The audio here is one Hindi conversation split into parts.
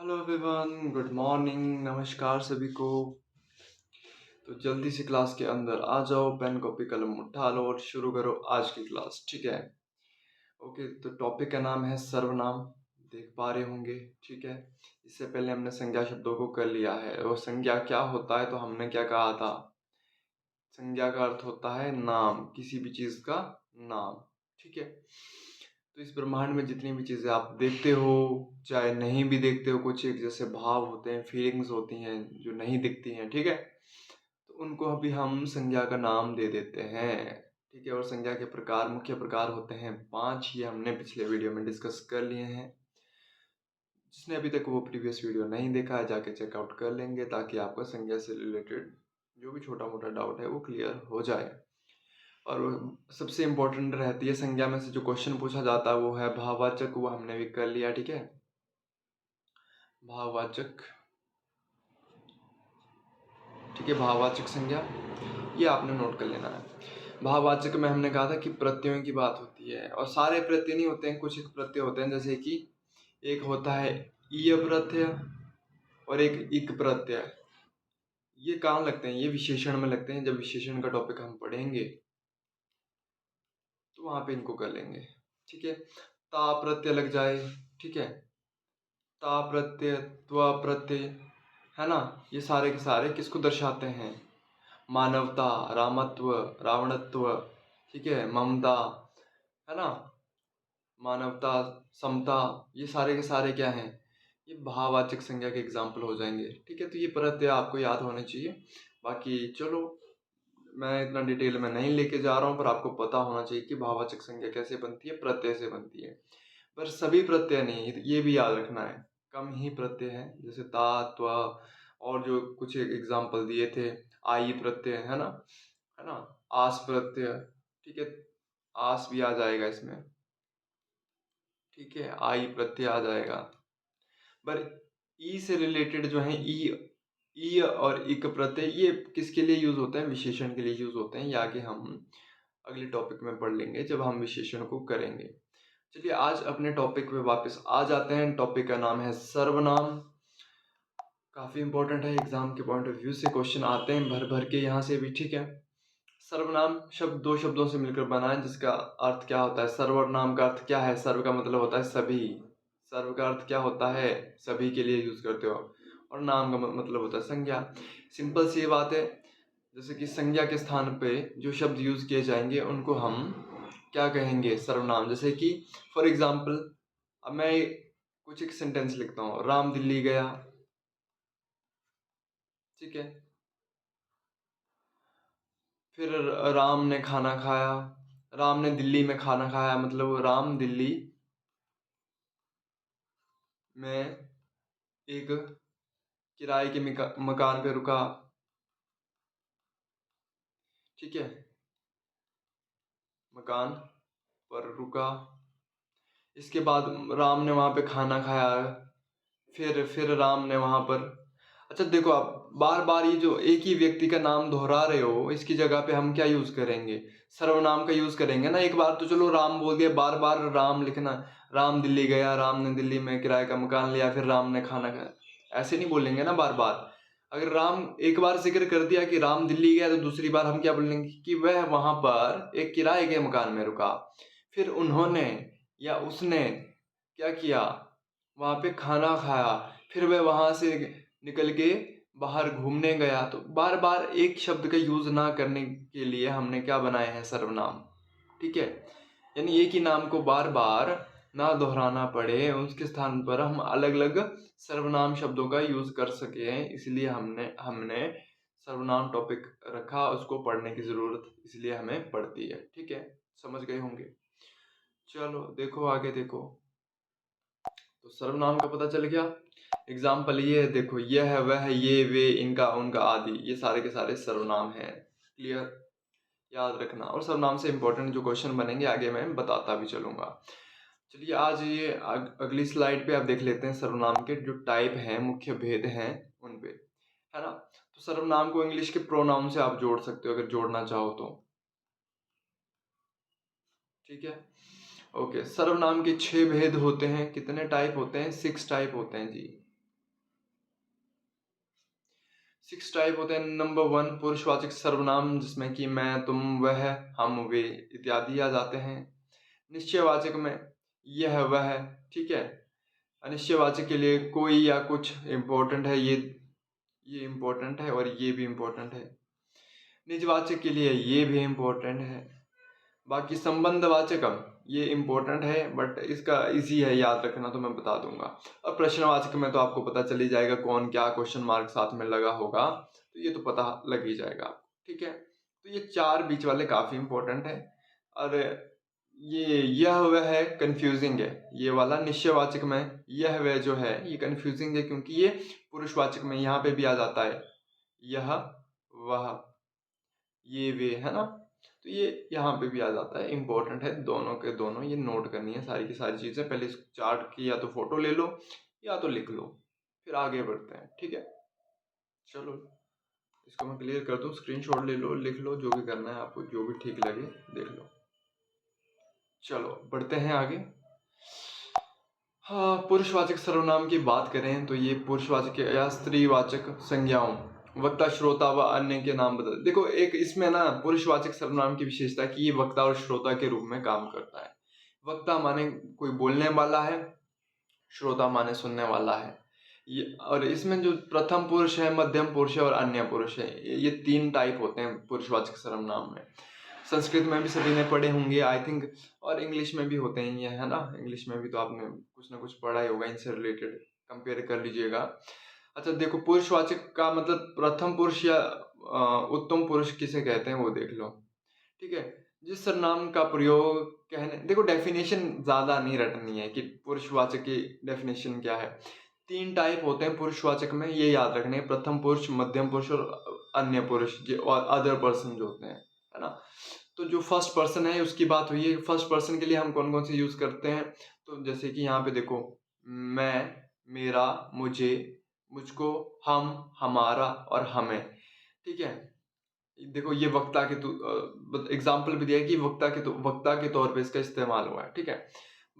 हेलो एवरीवन, गुड मॉर्निंग, नमस्कार सभी को। तो जल्दी से क्लास के अंदर आ जाओ, पेन कॉपी कलम उठा लो और शुरू करो आज की क्लास। ठीक है। ओके, तो टॉपिक का नाम है सर्वनाम। देख पा रहे होंगे। ठीक है। इससे पहले हमने संज्ञा शब्दों को कर लिया है और संज्ञा क्या होता है तो हमने क्या कहा था। संज्ञा का अर्थ होता है नाम, किसी भी चीज का नाम। ठीक है। तो इस ब्रह्मांड में जितनी भी चीजें आप देखते हो, चाहे नहीं भी देखते हो, कुछ एक जैसे भाव होते हैं, फीलिंग्स होती हैं जो नहीं दिखती हैं। ठीक है। तो उनको अभी हम संज्ञा का नाम दे देते हैं। ठीक है। और संज्ञा के प्रकार, मुख्य प्रकार होते हैं 5। ये हमने पिछले वीडियो में डिस्कस कर लिए हैं। जिसने अभी तक वो प्रीवियस वीडियो नहीं देखा है जाके चेकआउट कर लेंगे, ताकि आपका संज्ञा से रिलेटेड जो भी छोटा मोटा डाउट है वो क्लियर हो जाए। और सबसे इम्पोर्टेंट रहती है संज्ञा में से जो क्वेश्चन पूछा जाता है वो है भाववाचक। वो हमने भी कर लिया। ठीक है। भाववाचक। ठीक है। भाववाचक संज्ञा ये आपने नोट कर लेना है। भाववाचक में हमने कहा था कि प्रत्ययों की बात होती है, और सारे प्रत्यय नहीं होते हैं, कुछ एक प्रत्यय होते हैं। जैसे कि एक होता है ईय प्रत्यय और एक इक प्रत्यय। ये कहाँ लगते हैं? ये विशेषण में लगते हैं। जब विशेषण का टॉपिक हम पढ़ेंगे तो वहां पे इनको कर लेंगे। ठीक है। ता प्रत्यय लग जाए। ठीक है। ता प्रत्यय, त्व प्रत्यय, है ना। ये सारे के सारे किसको दर्शाते हैं? मानवता, रामत्व, रावणत्व। ठीक है। ममता, है ना। मानवता, समता, ये सारे के सारे क्या हैं? ये भाववाचक संज्ञा के एग्जाम्पल हो जाएंगे। ठीक है। तो ये प्रत्यय आपको याद होने चाहिए। बाकी चलो, मैं इतना डिटेल में नहीं लेके जा रहा हूँ, पर आपको पता होना चाहिए कि भाववाचक संज्ञा कैसे बनती है, प्रत्यय से बनती है। पर सभी प्रत्यय नहीं, ये भी याद रखना है। कम ही प्रत्यय हैं, जैसे ता, त्व, और जो कुछ एग्जाम्पल दिए थे, आई प्रत्यय, है ना, आस प्रत्यय। ठीक है। आस भी आ जाएगा इसमें। ठीक है। आई प्रत्यय आ जाएगा। पर ई से रिलेटेड जो है, ई और इक प्रत्यय, ये किसके लिए यूज होते हैं? विशेषण के लिए यूज होते हैं। ये आगे हम अगले टॉपिक में पढ़ लेंगे जब हम विशेषण को करेंगे। चलिए आज अपने टॉपिक पे वापस आ जाते हैं। टॉपिक का नाम है सर्वनाम। काफी इंपॉर्टेंट है, एग्जाम के पॉइंट ऑफ व्यू से क्वेश्चन आते हैं भर भर के यहाँ से भी। ठीक है। सर्वनाम शब्द दो शब्दों से मिलकर बना है, जिसका अर्थ क्या होता है? सर्वनाम का अर्थ क्या है? सर्व का मतलब होता है सभी। सर्व का अर्थ क्या होता है? सभी के लिए यूज करते हो। और नाम का मतलब होता है संज्ञा। सिंपल सी बात है। जैसे कि संज्ञा के स्थान पे जो शब्द यूज किए जाएंगे उनको हम क्या कहेंगे? सर्वनाम। जैसे कि फॉर एग्जाम्पल, अब मैं कुछ एक सेंटेंस लिखता हूँ, राम दिल्ली गया। ठीक है। फिर राम ने खाना खाया। राम ने दिल्ली में खाना खाया, मतलब राम दिल्ली में एक किराए के मकान पे रुका। ठीक है। मकान पर रुका। इसके बाद राम ने वहां पे खाना खाया। फिर राम ने वहां पर, अच्छा देखो, आप बार बार ये जो एक ही व्यक्ति का नाम दोहरा रहे हो, इसकी जगह पे हम क्या यूज करेंगे? सर्वनाम का यूज करेंगे ना। एक बार तो चलो राम बोल दिया, बार बार राम लिखना। राम दिल्ली गया, राम ने दिल्ली में किराए का मकान लिया, फिर राम ने खाना खाया, ऐसे नहीं बोलेंगे ना बार बार। अगर राम एक बार जिक्र कर दिया कि राम दिल्ली गया, तो दूसरी बार हम क्या बोलेंगे? कि वह वहां पर एक किराए के मकान में रुका, फिर उन्होंने या उसने क्या किया? वहां पे खाना खाया, फिर वह वहां से निकल के बाहर घूमने गया। तो बार बार एक शब्द का यूज ना करने के लिए हमने क्या बनाए हैं? सर्वनाम। ठीक है। यानी एक ही नाम को बार बार ना दोहराना पड़े, उसके स्थान पर हम अलग अलग सर्वनाम शब्दों का यूज कर सके, इसलिए हमने हमने सर्वनाम टॉपिक रखा। उसको पढ़ने की जरूरत इसलिए हमें पड़ती है। ठीक है। समझ गए होंगे। चलो देखो, आगे देखो। तो सर्वनाम का पता चल गया। एग्जाम्पल ये है, देखो, यह है, वह है, ये, वे, इनका, उनका आदि, ये सारे के सारे सर्वनाम हैं। क्लियर? याद रखना। और सर्वनाम से इंपॉर्टेंट जो क्वेश्चन बनेंगे आगे मैं बताता भी चलूंगा। चलिए आज ये अगली स्लाइड पे आप देख लेते हैं सर्वनाम के जो टाइप हैं, मुख्य भेद हैं उन पे, है ना। तो सर्वनाम को इंग्लिश के प्रोनाउन से आप जोड़ सकते हो अगर जोड़ना चाहो तो। ठीक है। ओके। सर्वनाम के 6 भेद होते हैं। कितने टाइप होते हैं? 6 टाइप होते हैं जी। 6 टाइप होते हैं। नंबर 1 पुरुषवाचक सर्वनाम, जिसमें कि मैं, तुम, वह, हम, वे इत्यादि आ जाते हैं। निश्चयवाचक में यह, वह, ठीक है। अनिश्चयवाचक के लिए कोई या कुछ इम्पोर्टेंट है, ये इम्पोर्टेंट है और ये भी इम्पोर्टेंट है। निजवाचक के लिए ये भी इम्पोर्टेंट है। बाकी संबंधवाचक ये इम्पोर्टेंट है, बट इसका इजी है याद रखना, तो मैं बता दूंगा। और प्रश्नवाचक में तो आपको पता चल ही जाएगा कौन क्या क्वेश्चन मार्क साथ में लगा होगा, तो ये तो पता लग ही जाएगा आपको, ठीक है। तो ये 4 बीच वाले काफी इम्पोर्टेंट है। और ये यह वह है कंफ्यूजिंग है, ये वाला निश्चयवाचक में यह वह जो है ये कंफ्यूजिंग है, क्योंकि ये पुरुषवाचक में यहाँ पे भी आ जाता है यह, वह, ये वे, है ना। तो ये यहाँ पे भी आ जाता है, इम्पोर्टेंट है दोनों के दोनों, ये नोट करनी है सारी की सारी चीज़ें। पहले इस चार्ट की या तो फोटो ले लो या तो लिख लो, फिर आगे बढ़ते हैं, ठीक है। चलो इसको मैं क्लियर कर दूँ, स्क्रीनशॉट ले लो, लिख लो, जो भी करना है आपको, जो भी ठीक लगे देख लो। चलो बढ़ते हैं आगे। हाँ, पुरुषवाचक सर्वनाम की बात करें तो ये पुरुषवाचक या स्त्रीवाचक संज्ञाओं, वक्ता, श्रोता व अन्य के नाम बदल। देखो एक इसमें ना पुरुषवाचक सर्वनाम की विशेषता है कि ये वक्ता और श्रोता के रूप में काम करता है। वक्ता माने कोई बोलने वाला है, श्रोता माने सुनने वाला है। ये और इसमें जो प्रथम पुरुष है, मध्यम पुरुष है और अन्य पुरुष है, ये 3 टाइप होते हैं पुरुषवाचक सर्वनाम में। संस्कृत में भी सभी ने पढ़े होंगे आई थिंक, और इंग्लिश में भी होते हैं ये, है ना। इंग्लिश में भी तो आपने कुछ ना कुछ पढ़ा ही होगा, इनसे रिलेटेड कंपेयर कर लीजिएगा। अच्छा देखो, पुरुषवाचक का मतलब प्रथम पुरुष या उत्तम पुरुष किसे कहते हैं वो देख लो, ठीक है। जिस सर्वनाम का प्रयोग कहने, देखो डेफिनेशन ज्यादा नहीं रटनी है कि पुरुषवाचक की डेफिनेशन क्या है। 3 टाइप होते हैं पुरुषवाचक में, ये याद रखने, प्रथम पुरुष, मध्यम पुरुष और अन्य पुरुष, और अदर पर्सन जो होते हैं, है ना। तो जो फर्स्ट पर्सन है उसकी बात हुई है। फर्स्ट पर्सन के लिए हम कौन कौन से यूज करते हैं, तो जैसे कि यहाँ पे देखो, मैं, मेरा, मुझे, मुझको, हम, हमारा और हमें, ठीक है। देखो ये वक्ता के एग्जाम्पल भी दिया है कि वक्ता के तौर पे इसका इस्तेमाल हुआ है, ठीक है।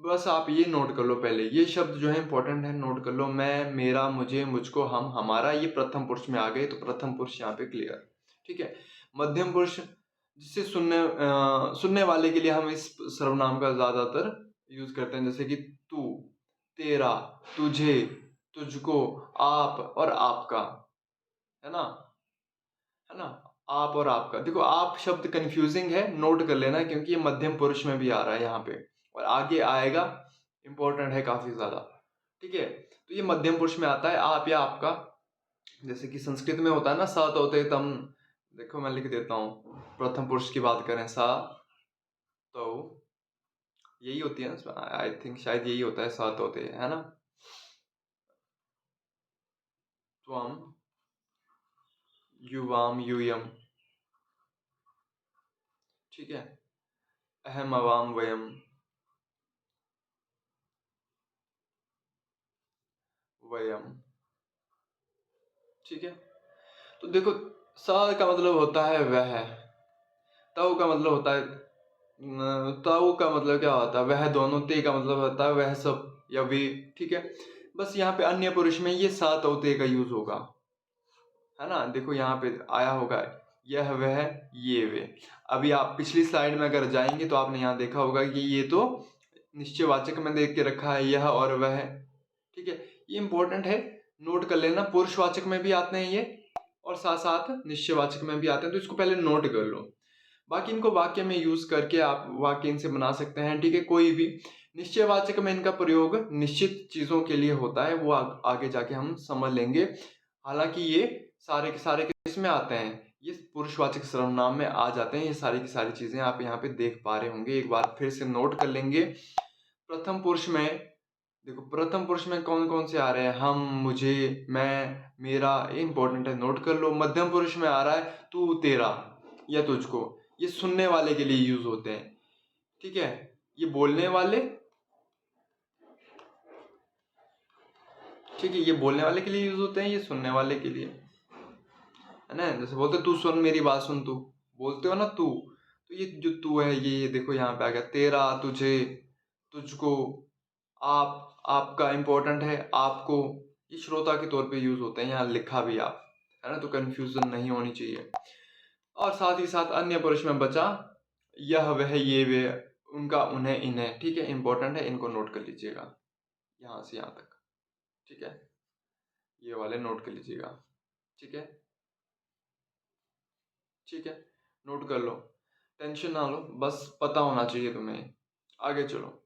बस आप ये नोट कर लो, पहले ये शब्द जो है इंपॉर्टेंट है, नोट कर लो। मैं, मेरा, मुझे, मुझको, हम, हमारा, ये प्रथम पुरुष में आ गए, तो प्रथम पुरुष यहाँ पे क्लियर, ठीक है। मध्यम पुरुष, जिससे सुनने वाले के लिए हम इस सर्वनाम का ज्यादातर यूज करते हैं, जैसे कि तू, तेरा, तुझे, तुझको, आप और आपका, है ना, है ना। आप और आपका, देखो आप शब्द कंफ्यूजिंग है, नोट कर लेना, क्योंकि ये मध्यम पुरुष में भी आ रहा है यहाँ पे और आगे आएगा, इंपॉर्टेंट है काफी ज्यादा, ठीक है। तो ये मध्यम पुरुष में आता है, आप या आपका। जैसे कि संस्कृत में होता है ना, स तोते तम, देखो मैं लिख देता हूँ, प्रथम पुरुष की बात करें, सा तो यही होती है ना, आई थिंक शायद यही होता है, सा तोते, है ना। त्वम, युवाम, यूयम, ठीक है। अहम, अवाम, वयम, वयम, ठीक है। तो देखो, स का मतलब होता है वह, तव का मतलब होता है, तव का मतलब क्या होता है, वह दोनों, ते का मतलब होता है वह सब या वे, ठीक है। बस यहाँ पे अन्य पुरुष में ये सा तव ते का यूज होगा, है ना। देखो यहाँ पे आया होगा यह वह, ये वे। अभी आप पिछली स्लाइड में अगर जाएंगे तो आपने यहाँ देखा होगा कि ये तो निश्चयवाचक में देख के रखा है, यह और वह, ठीक है। ये इंपॉर्टेंट है, नोट कर लेना, पुरुषवाचक में भी आते हैं ये और साथ साथ निश्चयवाचक में भी आते हैं, तो इसको पहले नोट कर लो। बाकी इनको वाक्य में यूज करके आप वाक्य इनसे बना सकते हैं, ठीक है। कोई भी निश्चयवाचक में इनका प्रयोग निश्चित चीजों के लिए होता है, वो आगे जाके हम समझ लेंगे। हालांकि ये सारे के सारे किस में आते हैं, ये पुरुषवाचक सर्वनाम में आ जाते हैं। ये सारी की सारी चीजें आप यहाँ पे देख पा रहे होंगे, एक बार फिर से नोट कर लेंगे। प्रथम पुरुष में देखो, प्रथम पुरुष में कौन कौन से आ रहे हैं, हम, मुझे, मैं, मेरा, इंपॉर्टेंट है, नोट कर लो। मध्यम पुरुष में आ रहा है तू, तेरा या तुझको, ये सुनने वाले के लिए यूज होते हैं, ठीक है। ये बोलने वाले, ठीक है, ये बोलने वाले के लिए यूज होते हैं, ये सुनने वाले के लिए, है ना। जैसे बोलते तू सुन मेरी बात सुन, तू बोलते हो ना तू, तो ये जो तू है ये देखो यहाँ पे आ गया, तेरा, तुझे, तुझको, आप, आपका इंपॉर्टेंट है, आपको, ये श्रोता के तौर पे यूज होते हैं, यहाँ लिखा भी आप, है ना, तो कंफ्यूजन नहीं होनी चाहिए। और साथ ही साथ अन्य पुरुष में बचा यह वह ये वे, उनका उन्हें इन्हें, ठीक है, इंपॉर्टेंट है, इनको नोट कर लीजिएगा यहाँ से यहाँ तक, ठीक है, ये वाले नोट कर लीजिएगा, ठीक है, ठीक है, नोट कर लो, टेंशन ना लो, बस पता होना चाहिए तुम्हें। आगे चलो।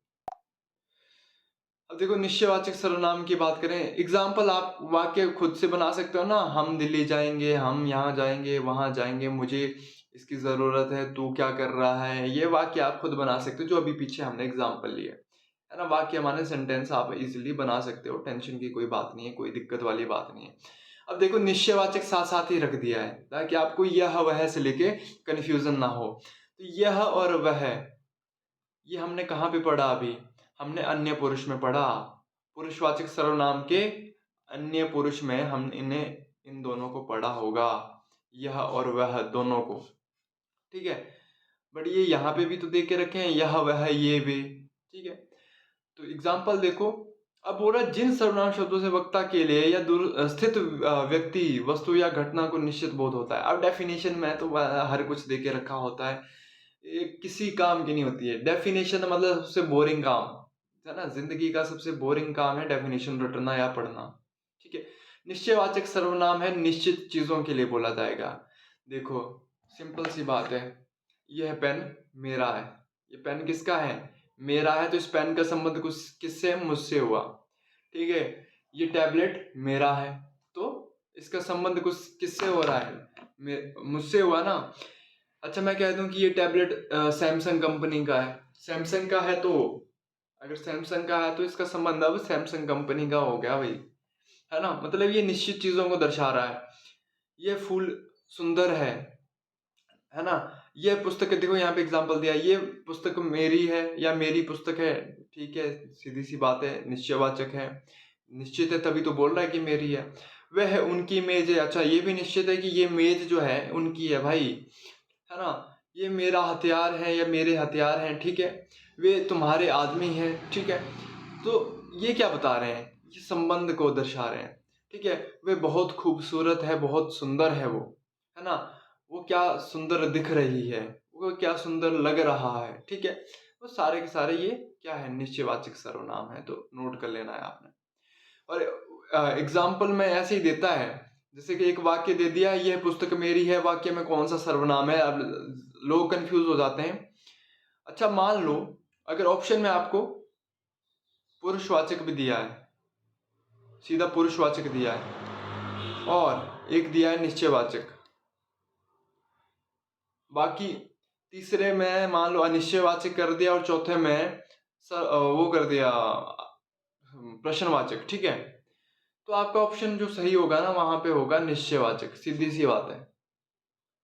अब देखो निश्चयवाचक सर्वनाम की बात करें, एग्जाम्पल आप वाक्य खुद से बना सकते हो ना, हम दिल्ली जाएंगे, हम यहाँ जाएंगे, वहां जाएंगे, मुझे इसकी जरूरत है, तू क्या कर रहा है, ये वाक्य आप खुद बना सकते हो, जो अभी पीछे हमने एग्जाम्पल लिए है ना। वाक्य माने सेंटेंस आप इजीली बना सकते हो, टेंशन की कोई बात नहीं है, कोई दिक्कत वाली बात नहीं है। अब देखो निश्चयवाचक साथ साथ ही रख दिया है ताकि आपको यह वह से लेके कंफ्यूजन ना हो। तो यह और वह, ये हमने कहाँ पे पढ़ा, अभी हमने अन्य पुरुष में पढ़ा, पुरुषवाचक सर्वनाम के अन्य पुरुष में हम इन्हें इन दोनों को पढ़ा होगा, यह और वह दोनों को, ठीक है। बट ये यहाँ पे भी तो दे के रखे हैं, यह वह ये वे, ठीक है। तो एग्जाम्पल देखो, अब बोल रहा है जिन सर्वनाम शब्दों से वक्ता के लिए या दूर स्थित व्यक्ति, वस्तु या घटना को निश्चित बोध होता है। अब डेफिनेशन में तो हर कुछ दे के रखा होता है, ये किसी काम की नहीं होती है। डेफिनेशन मतलब सबसे बोरिंग काम है ना, जिंदगी का सबसे बोरिंग काम है डेफिनेशन रटना या पढ़ना, ठीक है। निश्चयवाचक सर्वनाम है, निश्चित चीजों के लिए बोला जाएगा। देखो सिंपल सी बात है, यह पेन मेरा है, ये पेन किसका है, मेरा है, तो इस पेन का संबंध कुछ किससे, मुझसे हुआ, ठीक है। ये टैबलेट मेरा है, तो इसका संबंध कुछ किससे हो रहा है, मुझसे हुआ ना। अच्छा मैं कह दूं कि ये टैबलेट सैमसंग कंपनी का है, सैमसंग का है, तो अगर सैमसंग का है तो इसका संबंध अब सैमसंग कंपनी का हो गया भाई, है ना। मतलब ये निश्चित चीजों को दर्शा रहा है। ये फूल सुंदर है ना। ये पुस्तक देखो यहाँ पे एग्जांपल दिया, ये पुस्तक मेरी है या मेरी पुस्तक है, ठीक है, सीधी सी बात है, निश्चयवाचक है, निश्चित है तभी तो बोल रहा है कि मेरी है। वह उनकी मेज है, अच्छा ये भी निश्चित है कि ये मेज जो है उनकी है भाई, है ना। ये मेरा हथियार है या मेरे हथियार हैं, ठीक है। वे तुम्हारे आदमी हैं, ठीक है। तो ये क्या बता रहे हैं, ये संबंध को दर्शा रहे हैं, ठीक है। वे बहुत खूबसूरत है, बहुत सुंदर है वो, है ना। वो क्या सुंदर दिख रही है, वो क्या सुंदर लग रहा है, ठीक है। वो सारे के सारे ये क्या है, निश्चयवाचक सर्वनाम है, तो नोट कर लेना है आपने। और एग्जाम्पल में ऐसे ही देता है, जैसे कि एक वाक्य दे दिया, यह पुस्तक मेरी है, वाक्य में कौन सा सर्वनाम है, अब लोग कंफ्यूज हो जाते हैं। अच्छा मान लो अगर ऑप्शन में आपको पुरुषवाचक भी दिया है, सीधा पुरुषवाचक दिया है, और एक दिया है निश्चयवाचक, बाकी तीसरे में मान लो अनिश्चयवाचक कर दिया, और चौथे में वो कर दिया प्रश्नवाचक, ठीक है। तो आपका ऑप्शन जो सही होगा ना, वहां पे होगा निश्चयवाचक, सीधी सी बात है।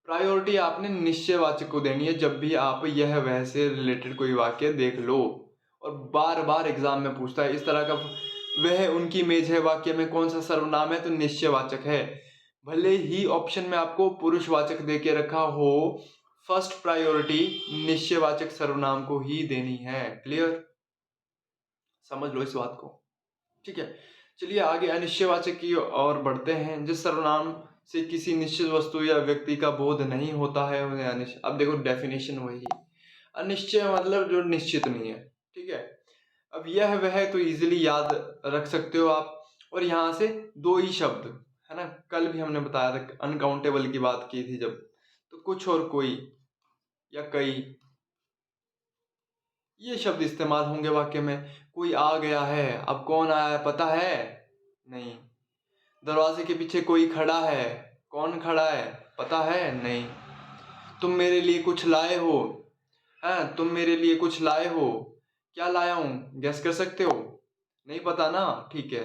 प्रायोरिटी आपने निश्चयवाचक को देनी है जब भी आप यह वह से रिलेटेड कोई वाक्य देख लो। और बार बार एग्जाम में पूछता है इस तरह का, वह उनकी मेज है, वाक्य में कौन सा सर्वनाम है, तो निश्चयवाचक है। भले ही ऑप्शन में आपको पुरुषवाचक दे के रखा हो, फर्स्ट प्रायोरिटी निश्चयवाचक सर्वनाम को ही देनी है। क्लियर, समझ लो इस बात को, ठीक है। चलिए आगे अनिश्चयवाचक की ओर बढ़ते हैं। जिस सर्वनाम से किसी निश्चित वस्तु या व्यक्ति का बोध नहीं होता है उन्हें अनिश्चय। अब देखो डेफिनेशन वही, अनिश्चय मतलब जो निश्चित नहीं है, ठीक है। अब यह वह तो इजीली याद रख सकते हो आप, और यहाँ से दो ही शब्द है ना, कल भी हमने बताया था अनकाउंटेबल की बात की थी जब, तो कुछ और कोई या कई, ये शब्द इस्तेमाल होंगे वाक्य में। कोई आ गया है, अब कौन आया है पता है, नहीं। दरवाजे के पीछे कोई खड़ा है, कौन खड़ा है पता है, नहीं। तुम मेरे लिए कुछ लाए हो, हैं तुम मेरे लिए कुछ लाए हो, क्या लाया हूं गेस कर सकते हो, नहीं पता ना, ठीक है।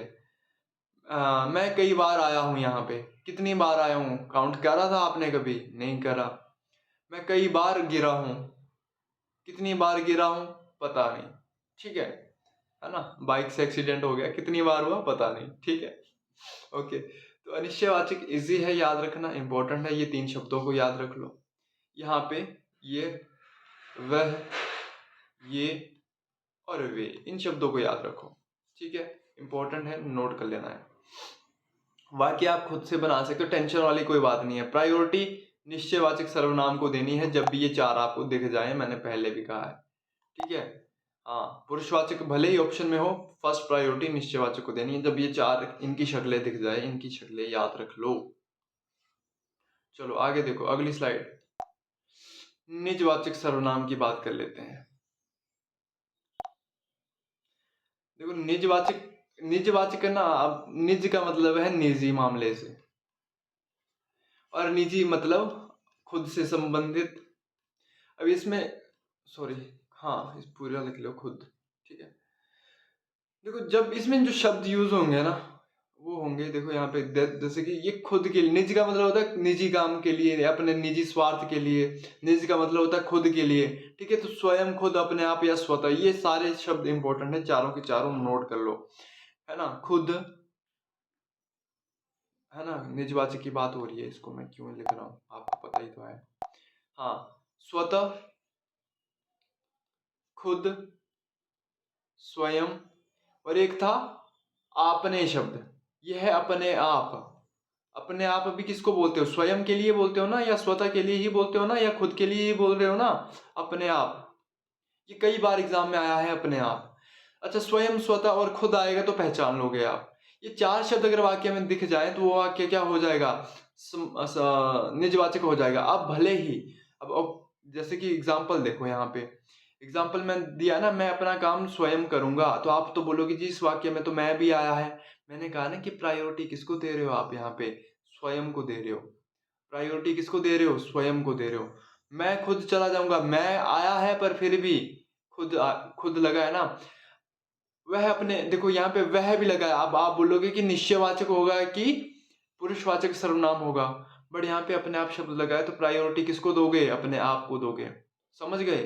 मैं कई बार आया हूं यहाँ पे, कितनी बार आया हूं, काउंट करा था आपने कभी, नहीं करा। मैं कई बार गिरा हूं, कितनी बार गिरा हूं पता नहीं, ठीक है ना। बाइक से एक्सीडेंट हो गया, कितनी बार हुआ पता नहीं, ठीक है। ओके, तो अनिश्चयवाचक इजी है याद रखना, इंपॉर्टेंट है, ये तीन शब्दों को याद रख लो। यहाँ पे ये वह ये और वे, इन शब्दों को याद रखो, ठीक है, इंपॉर्टेंट है, नोट कर लेना है। वाक्य आप खुद से बना सकते हो, टेंशन वाली कोई बात नहीं है। प्रायोरिटी निश्चयवाचक सर्वनाम को देनी है जब भी ये चार आपको दिख जाए, मैंने पहले भी कहा है, ठीक है। हाँ, पुरुषवाचक भले ही ऑप्शन में हो, फर्स्ट प्रायोरिटी निश्चयवाचक को देनी है जब ये चार इनकी शक्लें दिख जाए, इनकी शक्लें याद रख लो। चलो आगे देखो, अगली स्लाइड। निजवाचक सर्वनाम की बात कर लेते हैं। देखो निजवाचक है ना, अब निज का मतलब है निजी मामले से, और निजी मतलब खुद से संबंधित। अब इसमें सॉरी, हाँ इस पूरा लिख लो खुद, ठीक है। देखो जब इसमें जो शब्द यूज होंगे ना, वो होंगे, देखो यहाँ पे जैसे कि ये खुद के लिए, निज का मतलब होता है निजी काम के लिए, अपने निजी स्वार्थ के लिए। निज का मतलब होता है खुद के लिए, ठीक है। तो स्वयं, खुद, अपने आप या स्वतः, ये सारे शब्द इंपॉर्टेंट है, चारों के चारों नोट कर लो, है ना। खुद, है ना, निजवाचक की बात हो रही है, इसको मैं क्यों लिख रहा हूँ आपको पता ही तो है। हाँ, स्वतः, खुद, स्वयं, और एक था आपने शब्द, यह है अपने आप। अपने आप अभी किसको बोलते हो, स्वयं के लिए बोलते हो ना, या स्वतः के लिए ही बोलते हो ना, या खुद के लिए ही बोल रहे हो ना, अपने आप। ये कई बार एग्जाम में आया है, अपने आप। अच्छा, स्वयं, स्वतः और खुद आएगा तो पहचान लोगे आप। ये चार शब्द अगर वाक्य में दिख जाए तो वो वाक्य क्या हो जाएगा, निजवाचक हो जाएगा। अब भले ही, अब जैसे कि एग्जाम्पल देखो यहाँ पे, एग्जाम्पल मैं दिया ना, मैं अपना काम स्वयं करूंगा, तो आप तो बोलोगे जी इस वाक्य में तो मैं भी आया है। मैंने कहा ना कि प्रायोरिटी किसको दे रहे हो आप यहाँ पे, स्वयं को दे रहे हो। प्रायोरिटी किसको दे रहे हो, स्वयं को दे रहे हो। मैं खुद चला जाऊंगा, मैं आया है पर फिर भी खुद लगा है ना। वह अपने, देखो यहाँ पे वह भी लगा है। अब आप बोलोगे कि निश्चयवाचक होगा कि पुरुषवाचक सर्वनाम होगा, बट यहाँ पे अपने आप शब्द लगा है, तो प्रायोरिटी किसको दोगे, अपने आप को दोगे। समझ गए,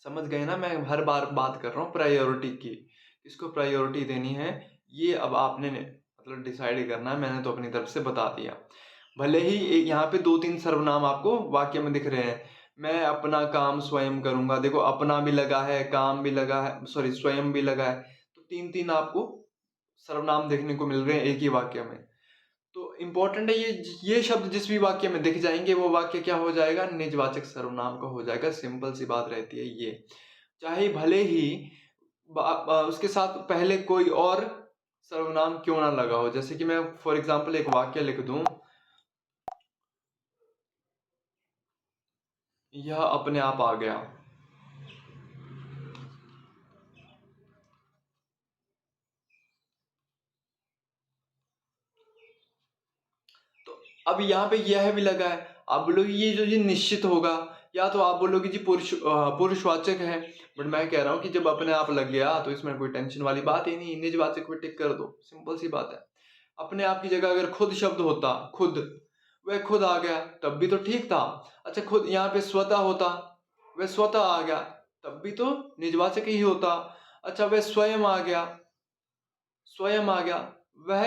समझ गए ना, मैं हर बार बात कर रहा हूँ प्रायोरिटी की, किसको प्रायोरिटी देनी है, ये अब आपने मतलब डिसाइड करना है। मैंने तो अपनी तरफ से बता दिया। भले ही यहाँ पे दो तीन सर्वनाम आपको वाक्य में दिख रहे हैं, मैं अपना काम स्वयं करूंगा, देखो अपना भी लगा है, काम भी लगा है, सॉरी स्वयं भी लगा है, तो तीन तीन आपको सर्वनाम देखने को मिल रहे हैं एक ही वाक्य में। तो इंपॉर्टेंट है ये शब्द जिस भी वाक्य में दिख जाएंगे वो वाक्य क्या हो जाएगा, निजवाचक सर्वनाम का हो जाएगा। सिंपल सी बात रहती है ये। चाहे भले ही उसके साथ पहले कोई और सर्वनाम क्यों ना लगा हो, जैसे कि मैं फॉर एग्जांपल एक वाक्य लिख दूं, यह अपने आप आ गया। तो अब यहाँ पे यह भी लगा है, आप बोलोगे ये जो ये निश्चित होगा, या तो आप बोलोगे जी पुरुषवाचक है, बट मैं कह रहा हूँ कि जब अपने आप लग गया तो इसमें कोई टेंशन वाली बात ही नहीं, निजवाचक पे टिक कर दो, सिंपल सी बात है। अपने आप की जगह अगर खुद शब्द होता, खुद, वह खुद आ गया तब भी तो ठीक था। अच्छा, खुद यहाँ पे स्वतः होता, वह स्वतः आ गया तब भी तो निजवाचक ही होता। अच्छा, वह स्वयं आ गया, स्वयं आ गया, वह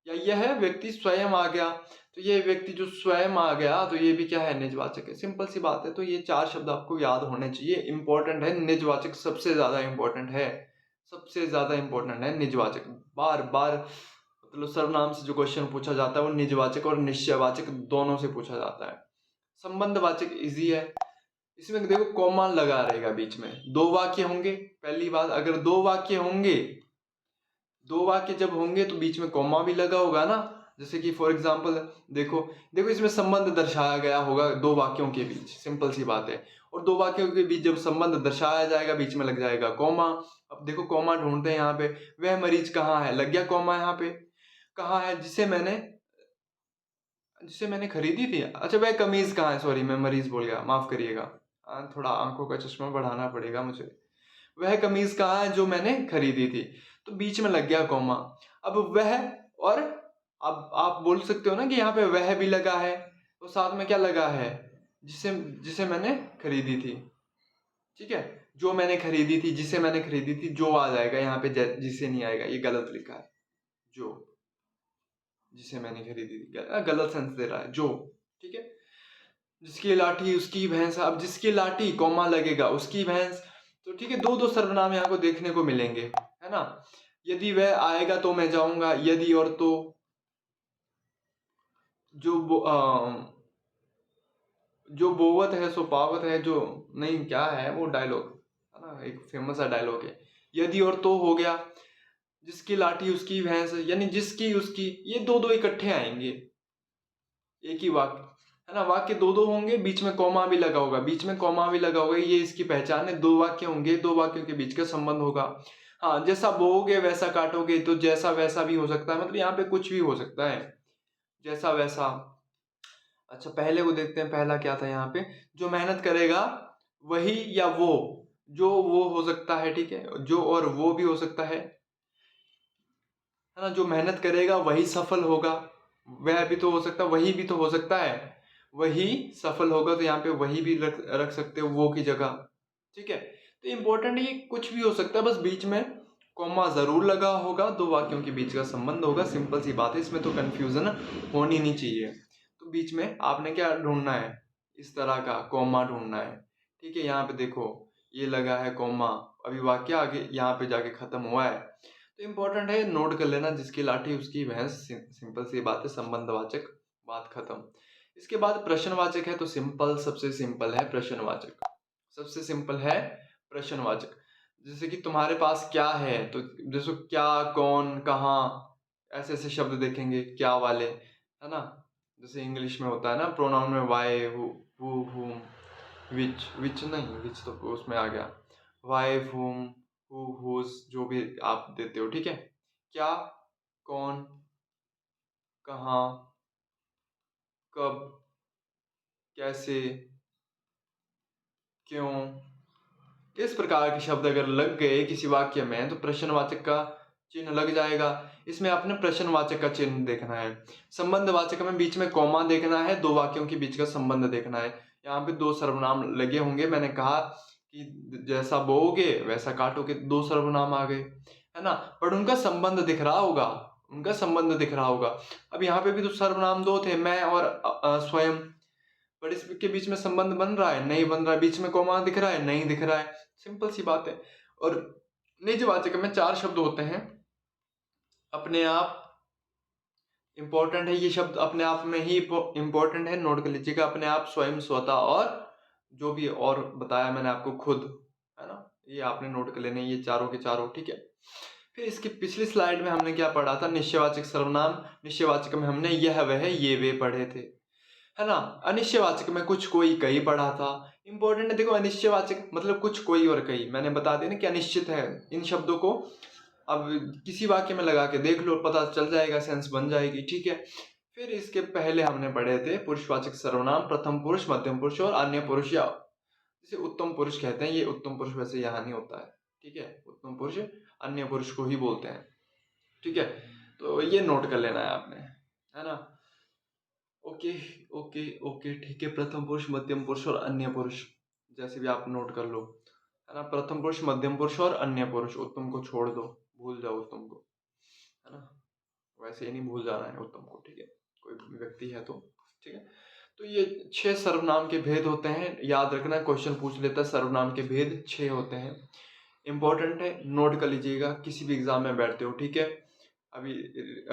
या यह व्यक्ति स्वयं आ गया, तो ये व्यक्ति जो स्वयं आ गया तो ये भी क्या है, निजवाचक है। सिंपल सी बात है। तो ये चार शब्द आपको याद होने चाहिए, इंपॉर्टेंट है। निजवाचक सबसे ज्यादा इंपॉर्टेंट है, सबसे ज्यादा इंपॉर्टेंट है निजवाचक। बार बार मतलब सर्वनाम से जो क्वेश्चन पूछा जाता है वो निजवाचक और निश्चयवाचक दोनों से पूछा जाता है। संबंधवाचक इजी है, इसमें देखो कॉमा लगा रहेगा बीच में। दो वाक्य होंगे, पहली बात, अगर दो वाक्य होंगे, दो वाक्य जब होंगे तो बीच में कॉमा भी लगा होगा ना। जैसे कि फॉर एग्जाम्पल देखो, देखो इसमें संबंध दर्शाया गया होगा दो वाक्यों के बीच, सिंपल सी बात है। और दो वाक्यों के बीच जब संबंध दर्शाया जाएगा बीच में लग जाएगा कॉमा। अब देखो कॉमा ढूंढते हैं यहाँ पे, वह मरीज कहाँ है, लग गया कॉमा यहाँ पे। कहाँ है, जिसे मैंने खरीदी थी। अच्छा, वह कमीज कहाँ है, सॉरी मैं मरीज बोल गया, माफ करिएगा, थोड़ा आंखों का चश्मा बढ़ाना पड़ेगा मुझे। वह कमीज कहाँ है जो मैंने खरीदी थी, तो बीच में लग गया कॉमा। अब वह, और अब आप बोल सकते हो ना कि यहाँ पे वह भी लगा है, तो साथ में क्या लगा है, जिसे जिसे मैंने खरीदी थी, ठीक है। जो मैंने खरीदी थी, जिसे मैंने खरीदी थी, जो आ जाएगा यहाँ पे, जिसे नहीं आएगा, ये गलत लिखा है। जो, जिसे मैंने खरीदी थी, गलत सेंस दे रहा है जो, ठीक है। जिसकी लाठी उसकी भैंस, अब जिसकी लाठी कौमा लगेगा, उसकी भैंस, तो ठीक है। दो दो सर्वनाम यहाँ को देखने को मिलेंगे, है ना। यदि वह आएगा तो मैं जाऊंगा, यदि और तो, जो जो बोवत है सो पावत है, जो नहीं क्या है वो डायलॉग, है ना, एक फेमस सा डायलॉग है। यदि और तो हो गया, जिसकी लाठी उसकी भैंस, यानी जिसकी उसकी, ये दो दो इकट्ठे आएंगे एक ही वाक्य, है ना। वाक्य दो दो होंगे, बीच में कॉमा भी लगा होगा, बीच में कॉमा भी लगा होगा, ये इसकी पहचान है। दो वाक्य होंगे, दो वाक्यों के बीच का संबंध होगा। हाँ, जैसा बोओगे वैसा काटोगे, तो जैसा वैसा भी हो सकता है, मतलब यहाँ पे कुछ भी हो सकता है, जैसा वैसा। अच्छा, पहले को देखते हैं, पहला क्या था यहाँ पे, जो मेहनत करेगा वही या वो, जो वो हो सकता है, ठीक है, जो और वो भी हो सकता है ना। जो मेहनत करेगा वही सफल होगा, वह भी तो हो सकता है, वही भी तो हो सकता है, वही सफल होगा, तो यहाँ पे वही भी रख सकते हो वो की जगह, ठीक है। तो इम्पोर्टेंट ये कुछ भी हो सकता है, बस बीच में कॉमा जरूर लगा होगा, दो वाक्यों के बीच का संबंध होगा, सिंपल सी बात है, इसमें तो कंफ्यूजन होनी नहीं चाहिए। तो बीच में आपने क्या ढूंढना है, इस तरह का कॉमा ढूंढना है, ठीक है। यहाँ पे देखो ये लगा है कॉमा, अभी वाक्य आगे यहाँ पे जाके खत्म हुआ है, तो इम्पोर्टेंट है, नोट कर लेना, जिसकी लाठी उसकी भैंस, सिंपल सी बात है, संबंधवाचक, बात खत्म। इसके बाद प्रश्नवाचक है, तो सिंपल, सबसे सिंपल है प्रश्नवाचक, सबसे सिंपल है प्रश्नवाचक। जैसे कि तुम्हारे पास क्या है, तो जैसे क्या, कौन, कहाँ, ऐसे ऐसे शब्द देखेंगे क्या वाले, है ना। जैसे इंग्लिश में होता है ना प्रोनाउन में, वाई, हु, whom, विच नहीं, विच तो उसमें आ गया, वाई, whom, हु, हुज, जो भी आप देते हो, ठीक है। क्या, कौन, कहाँ, कब, कैसे, क्यों, इस प्रकार के शब्द अगर लग गए किसी वाक्य में, तो प्रश्नवाचक का चिन्ह लग जाएगा। इसमें आपने प्रश्नवाचक का चिन्ह देखना है। संबंधवाचक में बीच में कॉमा देखना है, दो वाक्यों के बीच का संबंध देखना है। यहाँ पे दो सर्वनाम लगे होंगे, मैंने कहा कि जैसा बोओगे वैसा काटोगे, दो सर्वनाम आ गए, है ना, पर उनका संबंध दिख रहा होगा, उनका संबंध दिख रहा होगा। अब यहाँ पे भी तो सर्वनाम दो थे, मैं और स्वयं, पर इसके बीच में संबंध बन रहा है, नहीं बन रहा है, बीच में कोमा दिख रहा है, नहीं दिख रहा है, सिंपल सी बात है। और निजवाचक में चार शब्द होते हैं, अपने आप, इंपॉर्टेंट है ये शब्द, अपने आप में ही इंपॉर्टेंट है, नोट कर लीजिएगा, अपने आप, स्वयं, स्वतः, और जो भी और बताया मैंने आपको, खुद, है ना, ये आपने नोट कर लेने, ये चारों के चारों, ठीक है। फिर इसकी पिछली स्लाइड में हमने क्या पढ़ा था, निश्चयवाचक सर्वनाम। निश्चयवाचक में हमने यह वह ये वे पढ़े थे, है ना। अनिश्चयवाचक में कुछ कोई कई पढ़ा था। इंपॉर्टेंट है, देखो अनिश्चयवाचक मतलब कुछ कोई और कई, मैंने बता दिया ना कि अनिश्चित है। इन शब्दों को अब किसी वाक्य में लगा के देख लो, पता चल जाएगा, सेंस बन जाएगी, ठीक है। फिर इसके पहले हमने पढ़े थे पुरुषवाचक सर्वनाम, प्रथम पुरुष, मध्यम पुरुष और अन्य पुरुष, या जिसे उत्तम पुरुष कहते हैं। ये उत्तम पुरुष वैसे यहाँ नहीं होता है, ठीक है, उत्तम पुरुष अन्य पुरुष को ही बोलते हैं, ठीक है। तो ये नोट कर लेना है आपने, है ना। ओके, ओके, ओके, ठीक है, प्रथम पुरुष, मध्यम पुरुष और अन्य पुरुष, जैसे भी आप नोट कर लो, है ना। प्रथम पुरुष, मध्यम पुरुष और अन्य पुरुष, उत्तम को छोड़ दो, भूल जाओ उत्तम को, है ना। वैसे ही नहीं भूल जाना है उत्तम को, ठीक है, कोई भी व्यक्ति है तो, ठीक है। तो ये 6 सर्वनाम के भेद होते हैं, याद रखना, क्वेश्चन पूछ लेता है, सर्वनाम के भेद 6 होते हैं, इंपॉर्टेंट है, नोट कर लीजिएगा, किसी भी एग्जाम में बैठते हो, ठीक है। अभी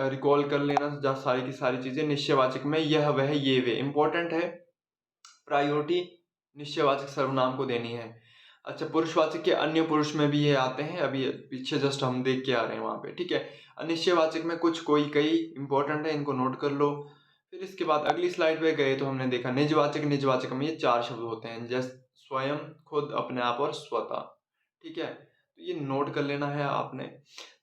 रिकॉल कर लेना जहाँ सारी की सारी चीजें। निश्चयवाचक में यह वह ये वे, इंपॉर्टेंट है, प्रायोरिटी निश्चयवाचक सर्वनाम को देनी है। अच्छा, पुरुषवाचक के अन्य पुरुष में भी ये आते हैं, अभी पीछे जस्ट हम देख के आ रहे हैं वहां पे, ठीक है। अनिश्चयवाचक में कुछ कोई कई, इंपॉर्टेंट है, इनको नोट कर लो। फिर इसके बाद अगली स्लाइड पे गए तो हमने देखा निजवाचक। निजवाचक में ये 4 शब्द होते हैं, जैसे स्वयं, खुद, अपने आप और स्वतः, ठीक है। तो ये नोट कर लेना है आपने।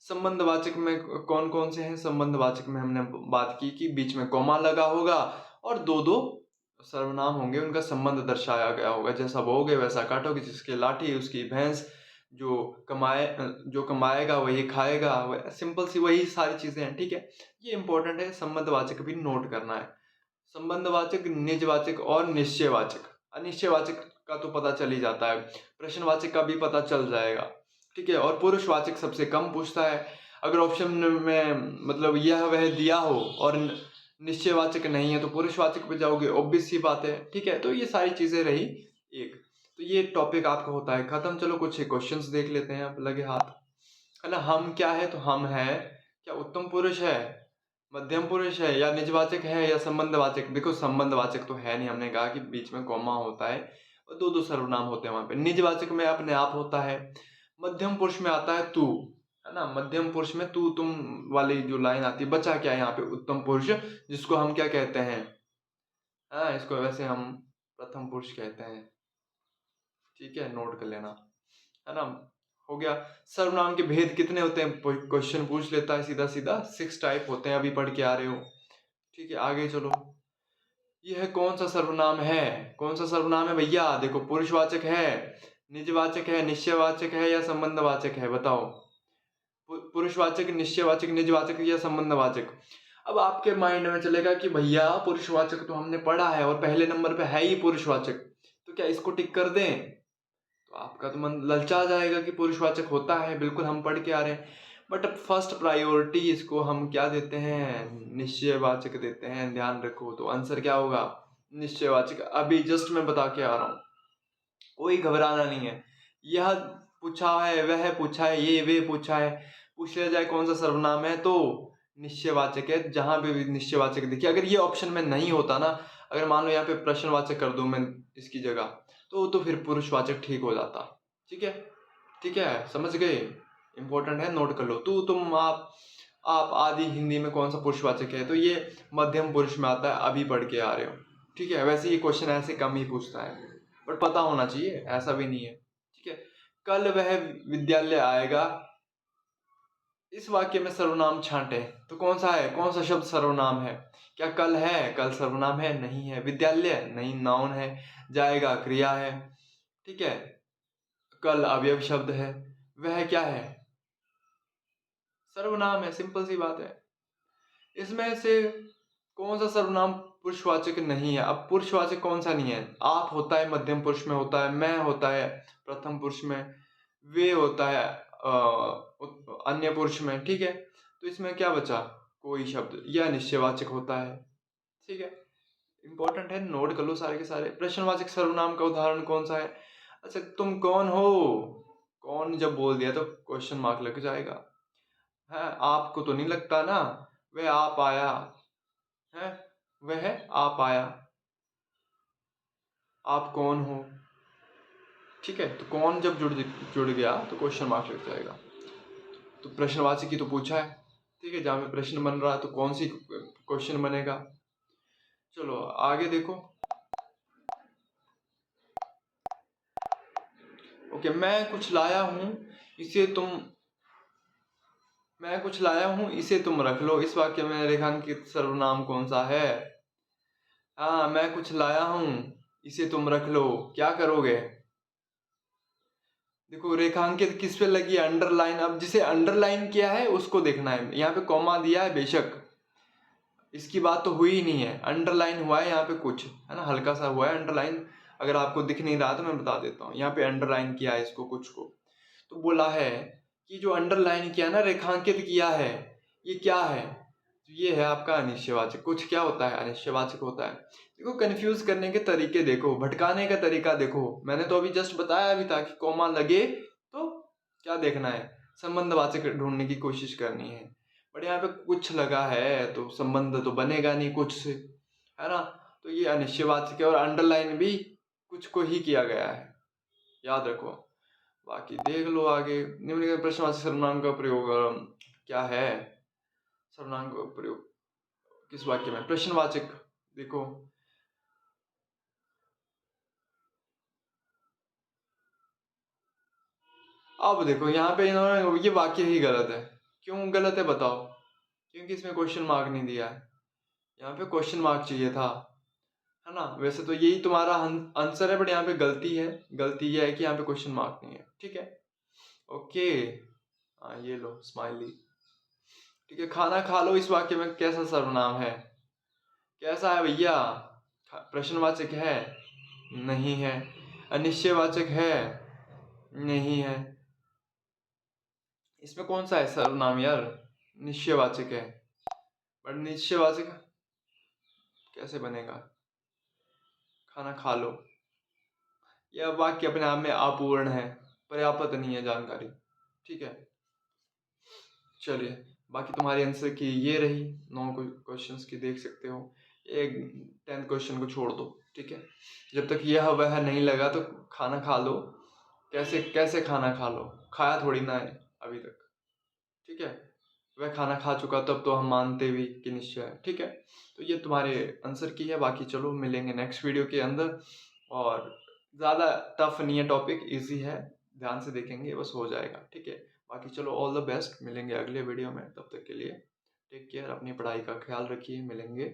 संबंधवाचक में कौन कौन से हैं, संबंधवाचक में हमने बात की कि बीच में कॉमा लगा होगा और दो दो सर्वनाम होंगे, उनका संबंध दर्शाया गया होगा, जैसा बोओगे वैसा काटोगे, जिसकी लाठी उसकी भैंस, जो कमाएगा वही खाएगा, सिंपल सी वही सारी चीजें हैं, ठीक है। ये इंपॉर्टेंट है, संबंधवाचक भी नोट करना है। संबंधवाचक, निजवाचक और निश्चयवाचक। अनिश्चयवाचक का तो पता चल ही जाता है, प्रश्नवाचक का भी पता चल जाएगा, ठीक है। और पुरुषवाचक सबसे कम पूछता है, अगर ऑप्शन में मतलब यह वह दिया हो और निश्चयवाचक नहीं है तो पुरुषवाचक पे जाओगे, ऑब्वियस सी बात है, ठीक है। तो ये सारी चीजें रही एक, तो ये टॉपिक आपका होता है खत्म। चलो कुछ क्वेश्चंस देख लेते हैं, आप लगे हाथ, है ना। हम क्या है, तो हम है क्या उत्तम पुरुष है, मध्यम पुरुष है या निजवाचक है या संबंधवाचक। देखो संबंधवाचक तो है नहीं, हमने कहा कि बीच में कॉमा होता है और दो दो सर्वनाम होते हैं वहां पे। निजवाचक में अपने आप होता है। मध्यम पुरुष में आता है तू, है ना। मध्यम पुरुष में तू तुम वाली जो लाइन आती है। बचा क्या यहाँ पे? उत्तम पुरुष, जिसको हम क्या कहते हैं? हाँ, इसको वैसे हम प्रथम पुरुष कहते हैं। ठीक है, नोट कर लेना, है ना। हो गया। सर्वनाम के भेद कितने होते हैं? क्वेश्चन पूछ लेता है सीधा सीधा। 6 टाइप होते हैं, अभी पढ़ के आ रहे हो। ठीक है, आगे चलो। यह कौन सा सर्वनाम है? कौन सा सर्वनाम है भैया? देखो, पुरुषवाचक है, निजवाचक है, निश्चयवाचक है या संबंधवाचक है? बताओ। पुरुषवाचक, निश्चयवाचक, निजवाचक या संबंधवाचक? अब आपके माइंड में चलेगा कि भैया पुरुषवाचक तो हमने पढ़ा है और पहले नंबर पे है ही पुरुषवाचक, तो क्या इसको टिक कर दें? तो आपका तो मन ललचा जाएगा कि पुरुषवाचक होता है, बिल्कुल हम पढ़ के आ रहे हैं। बट फर्स्ट प्रायोरिटी इसको हम क्या देते हैं? निश्चयवाचक देते हैं, ध्यान रखो। तो आंसर क्या होगा? निश्चयवाचक। अभी जस्ट मैं बता के आ रहा हूँ, कोई घबराना नहीं है। यह पूछा है, वह पूछा है, ये वे पूछा है, पूछ लिया जाए कौन सा सर्वनाम है तो निश्चयवाचक है। जहां पे भी निश्चयवाचक देखिए, अगर ये ऑप्शन में नहीं होता ना, अगर मान लो यहाँ पे प्रश्नवाचक कर दूं मैं इसकी जगह, तो फिर पुरुषवाचक ठीक हो जाता। ठीक है, ठीक है, समझ गए? इंपॉर्टेंट है, नोट कर लो। तू तुम आप आदि हिंदी में कौन सा पुरुषवाचक है? तो ये मध्यम पुरुष में आता है, अभी पढ़ के आ रहे हो। ठीक है, वैसे ये क्वेश्चन ऐसे कम ही पूछता है, बट पता होना चाहिए, ऐसा भी नहीं है। ठीक है। कल वह विद्यालय आएगा, इस वाक्य में सर्वनाम छांटे, तो कौन सा है? कौन सा शब्द सर्वनाम है? क्या कल है? कल सर्वनाम है? नहीं है। विद्यालय नहीं, नाउन है। जाएगा क्रिया है। ठीक है। कल अवयव शब्द है। वह क्या है? सर्वनाम है, सिंपल सी बात है। इसमें से कौन सा सर्वनाम पुरुषवाचक नहीं है? अब पुरुषवाचक कौन सा नहीं है? आप होता है, मध्यम पुरुष में होता है, मैं होता है प्रथम पुरुष में, वे होता है अन्य पुरुष में। ठीक है, तो इसमें क्या बचा? कोई शब्द। यह निश्चयवाचक होता है। ठीक है, इंपॉर्टेंट है, नोट कर लो सारे के सारे। प्रश्नवाचक सर्वनाम का उदाहरण कौन सा है? अच्छा, तुम कौन हो? कौन जब बोल दिया तो क्वेश्चन मार्क लग जाएगा। है, आपको तो नहीं लगता ना? वह आप आया है, वह आप आया, आप कौन हो? ठीक है, तो कौन जब जुड़ गया तो क्वेश्चन मार्क लग जाएगा। तो प्रश्नवाचक की तो पूछा है। ठीक है, जहां पे प्रश्न बन रहा है तो कौन सी क्वेश्चन बनेगा? चलो आगे देखो। ओके, मैं कुछ लाया हूं, इसे तुम रख लो। इस वाक्य में रेखांकित सर्वनाम कौन सा है? हाँ, मैं कुछ लाया हूं, इसे तुम रख लो। क्या करोगे? देखो, रेखांकित किस पे लगी है? अंडरलाइन। अब जिसे अंडरलाइन किया है उसको देखना है। यहाँ पे कॉमा दिया है, बेशक इसकी बात तो हुई ही नहीं है। अंडरलाइन हुआ है यहाँ पे कुछ, है ना, हल्का सा हुआ है अंडरलाइन। अगर आपको दिख नहीं रहा तो मैं बता देता हूँ, यहाँ पे अंडरलाइन किया है इसको, कुछ को। तो बोला है कि जो अंडरलाइन किया ना, रेखांकित किया है, ये क्या है? तो ये है आपका अनिश्चयवाचक। कुछ क्या होता है? अनिश्चयवाचक होता है। देखो, कंफ्यूज करने के तरीके देखो, भटकाने का तरीका देखो। मैंने तो अभी जस्ट बताया भी था कि कॉमा लगे तो क्या देखना है? संबंधवाचक ढूंढने की कोशिश करनी है। बट यहाँ पे कुछ लगा है तो संबंध तो बनेगा नहीं कुछ से, है ना। तो ये अनिश्चयवाचक है, और अंडरलाइन भी कुछ को ही किया गया है, याद रखो। बाकी देख लो आगे। निम्नलिखित प्रश्नवाचक सर्वनाम का प्रयोग क्या है? सर्वनाम का प्रयोग किस वाक्य में? प्रश्नवाचक। देखो, अब देखो यहाँ पे इन्होंने ये वाक्य ही गलत है। क्यों गलत है बताओ? क्योंकि इसमें क्वेश्चन मार्क नहीं दिया है। यहाँ पे क्वेश्चन मार्क चाहिए था, है ना। वैसे तो यही तुम्हारा आंसर है, बट यहाँ पे गलती है। गलती ये है कि यहाँ पे क्वेश्चन मार्क नहीं है। ठीक है, ओके। हाँ, ये लो स्माइली। ठीक है, खाना खा लो, इस वाक्य में कैसा सर्वनाम है? कैसा है भैया? प्रश्नवाचक है? नहीं है। अनिश्चयवाचक है? नहीं है। इसमें कौन सा है सर्वनाम यार? निश्चयवाचक है। पर निश्चयवाचक कैसे बनेगा? खाना खा लो, यह वाक्य अपने आप में अपूर्ण है, पर्याप्त नहीं है जानकारी। ठीक है, चलिए बाकी तुम्हारी आंसर की ये रही 9 क्वेश्चंस की, देख सकते हो। एक 10th क्वेश्चन को छोड़ दो, ठीक है। जब तक यह वह नहीं लगा तो खाना खा लो। कैसे कैसे खाना खा लो, खाया थोड़ी ना है अभी तक, ठीक है। वह खाना खा चुका तब तो हम मानते भी कि निश्चय है, ठीक है। तो ये तुम्हारे आंसर की है। बाकी चलो मिलेंगे नेक्स्ट वीडियो के अंदर। और ज़्यादा टफ नहीं है टॉपिक, इजी है, ध्यान से देखेंगे बस हो जाएगा, ठीक है। बाकी चलो ऑल द बेस्ट, मिलेंगे अगले वीडियो में। तब तक के लिए टेक केयर, अपनी पढ़ाई का ख्याल रखिए, मिलेंगे।